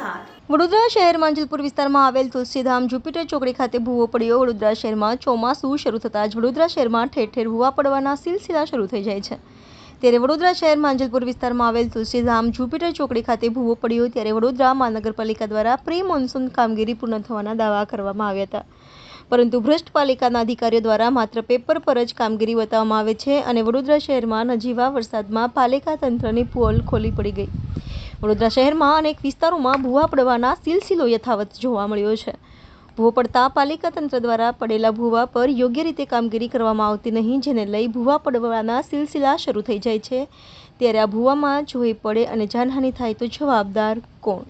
સમાચાર વડોદરા શહેર માંજલપુર વિસ્તારમાં આવેલ તુલસીધામ જુપિટર ચોકડી ખાતે ભૂવો પડ્યો। વડોદરા શહેરમાં ચોમાસું શરૂ થતાં જ વડોદરા શહેરમાં ઠેર ઠેર ભૂવા પડવાના સિલસિલા શરૂ થઈ જાય છે। ત્યારે વડોદરા શહેર માંજલપુર વિસ્તારમાં આવેલ તુલસીધામ જુપિટર ચોકડી ખાતે ભૂવો પડ્યો ત્યારે વડોદરા મહાનગરપાલિકા દ્વારા પ્રી મોન્સૂન કામગીરી પૂર્ણ થવાના દાવા કરવામાં આવ્યા હતા, પરંતુ ભ્રષ્ટ પાલિકાના અધિકારીઓ દ્વારા માત્ર પેપર પર જ કામગીરી બતાવવામાં આવે છે અને વડોદરા શહેરમાં નજીવા વરસાદમાં પાલિકા તંત્રની પોલ ખોલી પડી ગઈ। વડોદરા શહેરમાં અનેક વિસ્તારોમાં ભૂવા પડવાના સિલસિલો યથાવત જોવા મળ્યો છે। ભૂવો પડતા પાલિકા તંત્ર દ્વારા પડેલા ભૂવા પર યોગ્ય રીતે કામગીરી કરવામાં આવતી નહીં, જેને લઈ ભૂવા પડવાના સિલસિલા શરૂ થઈ જાય છે। ત્યારે આ ભૂવામાં જોઈ પડે અને જાનહાનિ થાય તો જવાબદાર કોણ?